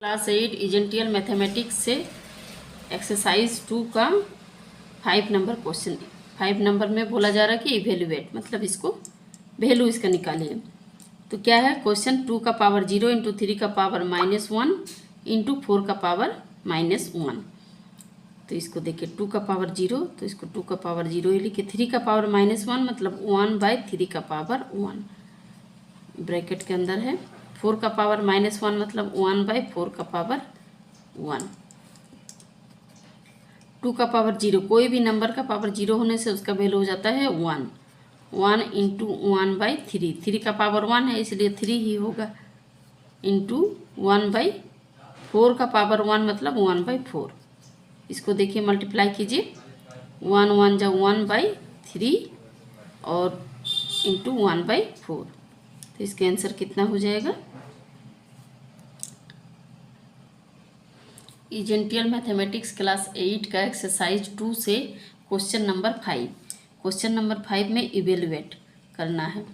Class 8 इजेंटियल mathematics से exercise 2 का 5 number question 5 number में बोला जा रहा है कि इवेल्युएट मतलब इसको वैल्यू इसका निकालिए। तो क्या है क्वेश्चन 2 का पावर 0 इंटू 3 का पावर -1 इंटू 4 का पावर -1। तो इसको देखिए 2 का पावर 0 तो इसको 2 का पावर 0 ही लिखिए। 3 का पावर -1 मतलब 1/3 का पावर 1 ब्रैकेट के अंदर है। 4 का पावर -1 मतलब 1/4 का पावर 1। 2 का पावर 0 कोई भी नंबर का पावर 0 होने से उसका वैल्यू हो जाता है 1। 1 इंटू 1/3 3 का पावर 1 है इसलिए 3 ही होगा इंटू 1/4 का पावर 1 मतलब 1/4। इसको देखिए मल्टीप्लाई कीजिए 1 1 जा 1/3 और इंटू 1/4। तो इसके आंसर कितना हो जाएगा। इजेंटियल मैथमेटिक्स क्लास 8 का एक्सरसाइज 2 से क्वेश्चन नंबर 5। क्वेश्चन नंबर 5 में इवेल्युएट करना है।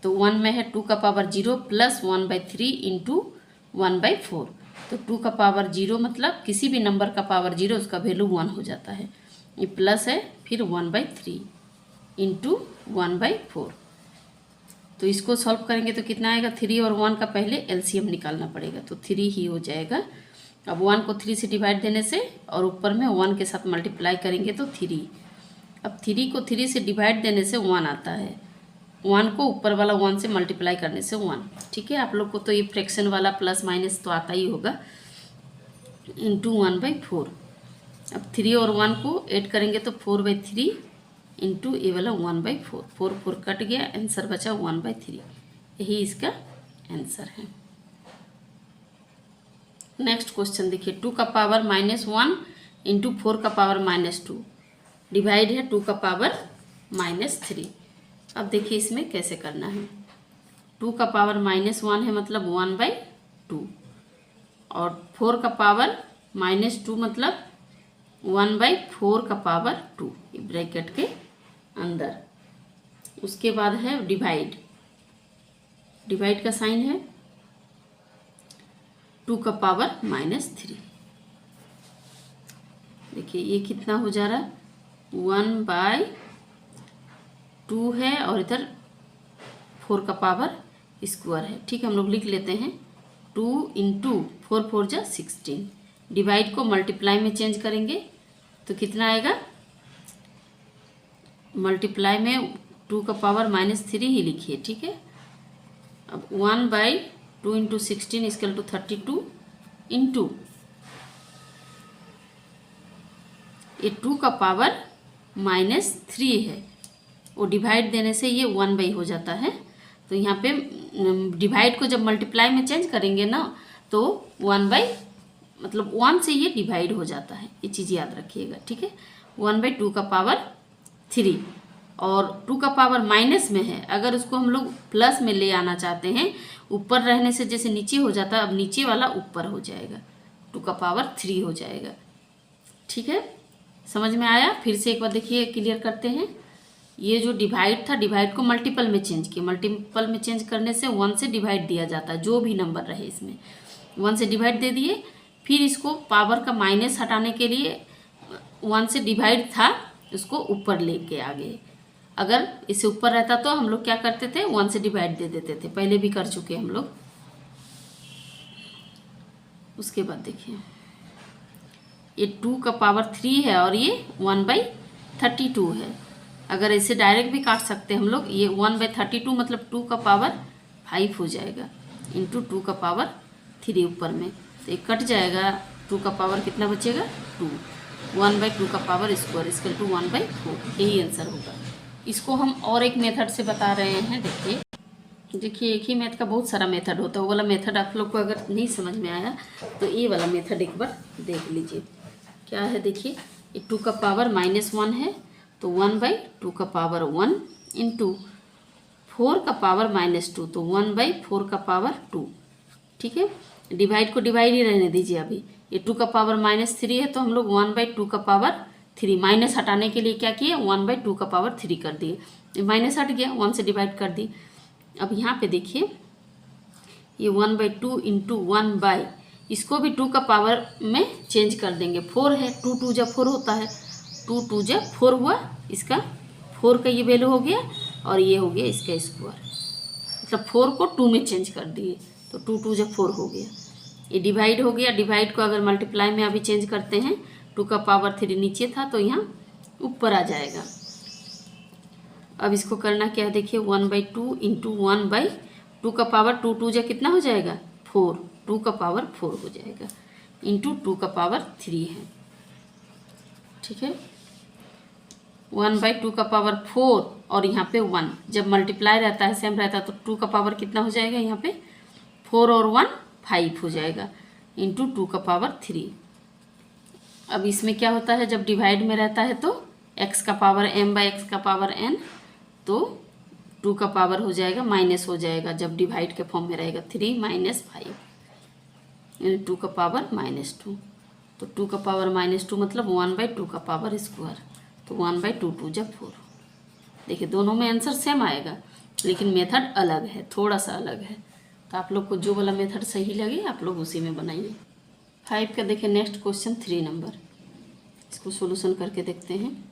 तो 1 में है 2 का पावर 0 प्लस 1/3 इंटू 1/4। तो 2 का पावर 0 मतलब किसी भी नंबर का पावर 0 उसका वैल्यू 1 हो जाता है। ये प्लस है फिर 1/3 इंटू 1/4। तो इसको सॉल्व करेंगे तो कितना आएगा 3 और 1 का पहले एलसीएम निकालना पड़ेगा तो 3 ही हो जाएगा। अब 1 को 3 से डिवाइड देने से और ऊपर में 1 के साथ मल्टीप्लाई करेंगे तो 3। अब 3 को 3 से डिवाइड देने से 1 आता है। 1 को ऊपर वाला 1 से मल्टीप्लाई करने से 1। ठीक है आप लोग को तो ये फ्रैक्शन वाला प्लस माइनस तो आता ही होगा इंटू 1/4। अब 3 और 1 को ऐड करेंगे तो 4/3 इंटू ये वाला 1/4। 4 4 कट गया आंसर बचा 1/3। यही इसका आंसर है। नेक्स्ट क्वेश्चन देखिए 2 का पावर -1 इंटू 4 का पावर -2 डिवाइड है 2 का पावर -3। अब देखिए इसमें कैसे करना है। 2 का पावर -1 है मतलब 1/2 और 4 का पावर -2 मतलब 1/4 का पावर 2 ब्रैकेट के अंदर। उसके बाद है डिवाइड। डिवाइड का साइन है 2 का पावर -3। देखिए ये कितना हो जा रहा है 1/2 है और इधर 4 का पावर स्क्वायर है। ठीक है हम लोग लिख लेते हैं 2 इंटू 4 4 जा 16। डिवाइड को मल्टीप्लाई में चेंज करेंगे तो कितना आएगा। मल्टीप्लाई में 2 का पावर -3 ही लिखिए। ठीक है अब 1/2 इंटू 16 इक्वल टू 32 इंटू ये 2 का पावर -3 है वो डिवाइड देने से ये 1/, हो जाता है। तो यहाँ पे डिवाइड को जब मल्टीप्लाई में चेंज करेंगे ना तो 1/, मतलब 1 से ये डिवाइड हो जाता है। ये चीज़ याद रखिएगा। ठीक है 1/2 का पावर 3 और 2 का पावर माइनस में है। अगर उसको हम लोग प्लस में ले आना चाहते हैं ऊपर रहने से जैसे नीचे हो जाता है अब नीचे वाला ऊपर हो जाएगा 2 का पावर 3 हो जाएगा। ठीक है समझ में आया। फिर से एक बार देखिए क्लियर करते हैं। ये जो डिवाइड था डिवाइड को मल्टीपल में चेंज किया। मल्टीपल में चेंज करने से 1 से डिवाइड दिया जाता है जो भी नंबर रहे इसमें 1 से डिवाइड दे दिए। फिर इसको पावर का माइनस हटाने के लिए 1 से डिवाइड था उसको ऊपर लेके आ गए। अगर इसे ऊपर रहता तो हम लोग क्या करते थे 1 से डिवाइड दे देते थे। पहले भी कर चुके हम लोग। उसके बाद देखिए ये 2 का पावर 3 है और ये 1/32 है। अगर इसे डायरेक्ट भी काट सकते हैं हम लोग। ये 1/32 मतलब 2 का पावर 5 हो जाएगा इंटू 2 का पावर 3 ऊपर में तो ये कट जाएगा। 2 का पावर कितना बचेगा 2। 1/2 का पावर स्क्वायर इक्वल टू 1/4। यही आंसर होगा। इसको हम और एक मेथड से बता रहे हैं। देखिए एक ही मैथ का बहुत सारा मेथड होता है। वो वाला मेथड आप लोग को अगर नहीं समझ में आया तो ये वाला मेथड एक बार देख लीजिए। क्या है देखिए ये 2 का पावर -1 है तो 1/2 का पावर 1 इंटू 4 का पावर -2 तो 1/4 का पावर 2। ठीक है डिवाइड को डिवाइड ही रहने दीजिए। अभी ये 2 का पावर -3 है तो हम लोग 1/2 का पावर 3 माइनस हटाने के लिए क्या किए 1/2 का पावर 3 कर दिए। माइनस हट गया 1 से डिवाइड कर दी। अब यहाँ पे देखिए ये 1/2 इंटू 1/ इसको भी 2 का पावर में चेंज कर देंगे। 4 है, 2 2 जा 4 होता है, 2 2 जा 4 हुआ, इसका 4 का ये वैल्यू हो गया और ये हो गया इसका स्क्वायर, मतलब 4 को 2 में चेंज कर दिए तो 2 2 जा 4 हो गया। ये डिवाइड हो गया, डिवाइड को अगर मल्टीप्लाई में अभी चेंज करते हैं, 2 का पावर 3 नीचे था तो यहाँ ऊपर आ जाएगा। अब इसको करना क्या है, देखिए 1/2 इंटू 1/2 का पावर 2 2 जा कितना हो जाएगा 4, 2 का पावर 4 हो जाएगा, इंटू 2 का पावर 3 है, ठीक है। 1/2 का पावर 4 और यहाँ पे 1, जब मल्टीप्लाई रहता है सेम रहता है तो 2 का पावर कितना हो जाएगा, यहाँ पे 4 और 1 5 हो जाएगा, इंटू 2 का पावर 3। अब इसमें क्या होता है, जब डिवाइड में रहता है तो x का पावर m/x का पावर n, तो 2 का पावर हो जाएगा माइनस हो जाएगा, जब डिवाइड के फॉर्म में रहेगा 3 - 5 यानी 2 का पावर -2, तो 2 का पावर -2 मतलब 1/2 का पावर स्क्वायर, तो 1/2 2 जा 4। देखिए दोनों में आंसर सेम आएगा लेकिन मेथड अलग है, थोड़ा सा अलग है, तो आप लोग को जो वाला मेथड सही लगे आप लोग उसी में बनाइए। 5 का देखिए नेक्स्ट क्वेश्चन 3 नंबर, इसको सोल्यूशन करके देखते हैं।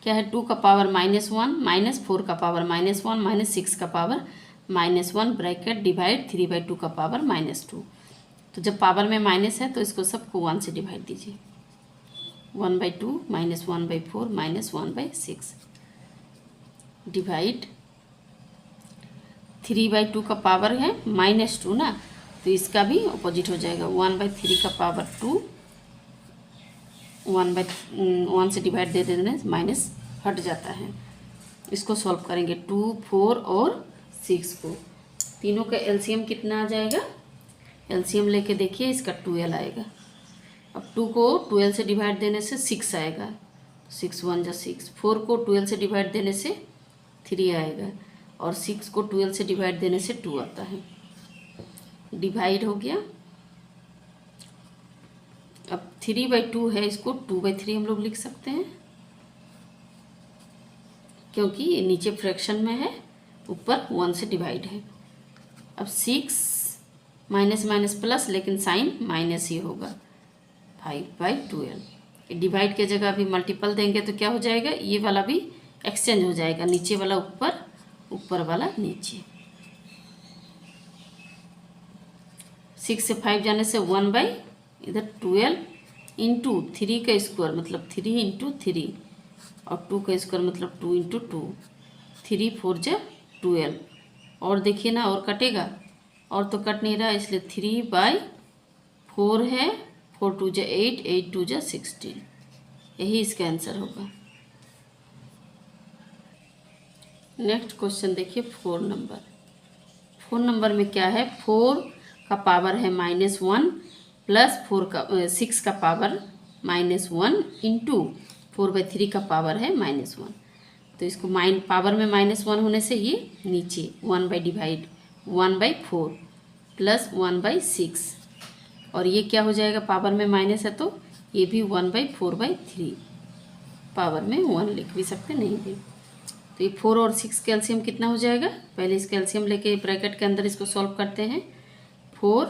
क्या है, 2 का पावर -1 -4 का पावर -1 -6 का पावर -1 ब्रैकेट डिवाइड 3/2 का पावर -2। तो जब पावर में माइनस है तो इसको सबको 1 से डिवाइड दीजिए, 1/2 -1/4 -1/6 डिवाइड 3/2 का पावर है -2 ना, तो इसका भी अपोजिट हो जाएगा, 1/3 का पावर 2, 1 से डिवाइड दे देने माइनस हट जाता है। इसको सॉल्व करेंगे, 2 4 और 6 को, तीनों का एलसीएम कितना आ जाएगा, एलसीएम लेके देखिए इसका 12 आएगा। अब 2 को 12 से डिवाइड देने से 6 आएगा, 6 1 जा 6, 4 को 12 से डिवाइड देने से 3 आएगा और 6 को 12 से डिवाइड देने से 2 आता है, डिवाइड हो गया। अब 3/2 है, इसको 2/3 हम लोग लिख सकते हैं क्योंकि ये नीचे फ्रैक्शन में है, ऊपर 1 से डिवाइड है। अब 6 माइनस माइनस प्लस, लेकिन साइन माइनस ही होगा, 5/12। डिवाइड के जगह भी मल्टीपल देंगे तो क्या हो जाएगा, ये वाला भी एक्सचेंज हो जाएगा, नीचे वाला ऊपर, ऊपर वाला नीचे। 6 से 5 जाने से 1/12 इंटू 3 का स्क्वायर मतलब 3 इंटू 3 और 2 का स्क्वायर मतलब 2 इंटू 2, 3 4 जा 12। और देखिए ना, और कटेगा, और तो कट नहीं रहा, इसलिए 3/4 है, 4 2 जा 8, 8 2 जा 16, यही इसका आंसर होगा। नेक्स्ट क्वेश्चन देखिए 4 नंबर। 4 नंबर में क्या है, 4 का पावर है -1 प्लस 6 का पावर -1 इंटू 4/3 का पावर है -1। तो इसको पावर में -1 होने से ये नीचे 1/4 प्लस 1/6, और ये क्या हो जाएगा, पावर में माइनस है तो ये भी 1/4/3, पावर में 1 लिख भी सकते नहीं भी। तो ये 4 और 6 का एलसीएम कितना हो जाएगा, पहले इसका एलसीएम लेके ब्रैकेट के अंदर इसको सॉल्व करते हैं। 4,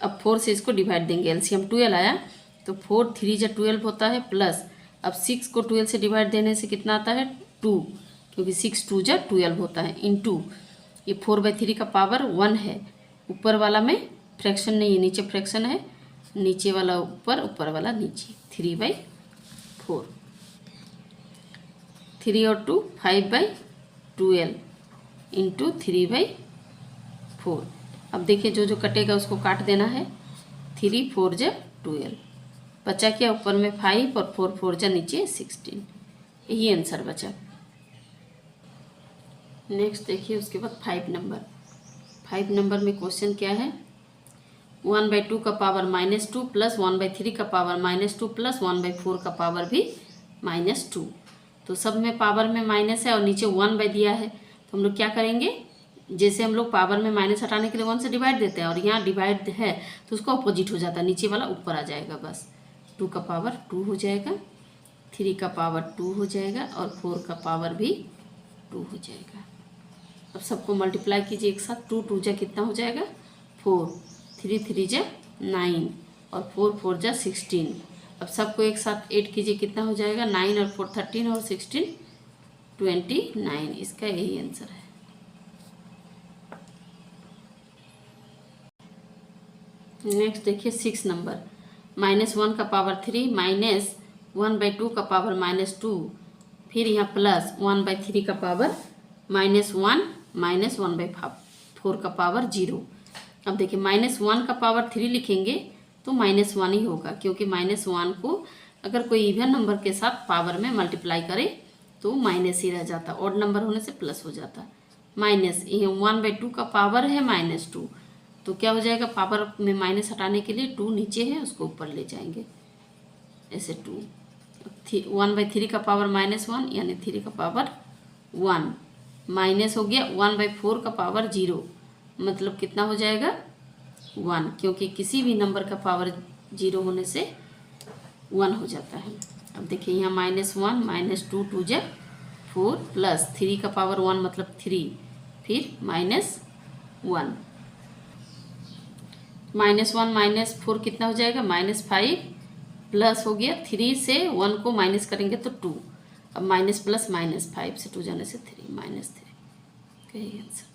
अब 4 से इसको डिवाइड देंगे, एलसीएम 12 आया तो 4 3 जा 12 होता है, प्लस अब 6 को 12 से डिवाइड देने से कितना आता है 2, क्योंकि 6 2 जा 12 होता है, इंटू ये 4/3 का पावर 1 है, ऊपर वाला में फ्रैक्शन नहीं है, नीचे फ्रैक्शन है, नीचे वाला ऊपर, ऊपर वाला नीचे, 3/4, 3 और 2 5/12 इंटू 3/4। अब देखिए जो जो कटेगा उसको काट देना है, 3 4 जा 12, बचा क्या, ऊपर में 5 और 4 4 जा नीचे 16, यही आंसर बचा। नेक्स्ट देखिए उसके बाद 5 नंबर। 5 नंबर में क्वेश्चन क्या है, 1/2 का पावर -2 प्लस 1/3 का पावर -2 प्लस 1/4 का पावर भी -2। तो सब में पावर में माइनस है और नीचे 1 दिया है, तो हम लोग क्या करेंगे, जैसे हम लोग पावर में माइनस हटाने के लिए 1 से डिवाइड देते हैं और यहाँ डिवाइड है तो उसको अपोजिट हो जाता है, नीचे वाला ऊपर आ जाएगा, बस 2 का पावर 2 हो जाएगा, 3 का पावर 2 हो जाएगा और 4 का पावर भी 2 हो जाएगा। अब सबको मल्टीप्लाई कीजिए एक साथ, 2 2 जा कितना हो जाएगा 4, 3 3 जा 9 और 4 4 जा 16। अब सबको एक साथ ऐड कीजिए, कितना हो जाएगा? 9 और 4 13 और 16 29। इसका यही आंसर है। नेक्स्ट देखिए 6 नंबर, -1 का पावर 3 -1/2 का पावर -2, फिर यहाँ प्लस 1/3 का पावर -1 -1/4 का पावर 0। अब देखिए -1 का पावर 3 लिखेंगे तो -1 ही होगा, क्योंकि -1 को अगर कोई इवन नंबर के साथ पावर में मल्टीप्लाई करे तो माइनस ही रह जाता, ऑड नंबर होने से प्लस हो जाता। माइनस ये 1/2 का पावर है -2, तो क्या हो जाएगा? पावर में माइनस हटाने के लिए 2 नीचे है, उसको ऊपर ले जाएंगे ऐसे 2। 1/3 का पावर -1 यानी 3 का पावर 1 माइनस हो गया 1/4 का पावर 0, मतलब कितना हो जाएगा? 1, क्योंकि किसी भी नंबर का पावर 0 होने से 1 हो जाता है। अब देखिए यहाँ -1 -2 2 जा 4 प्लस 3 का पावर 1 मतलब 3, फिर -1 -1 -4 कितना हो जाएगा? -5 प्लस हो गया 3 से 1 को माइनस करेंगे तो 2। अब माइनस प्लस -5 से 2 जाने से 3 -3 का आंसर।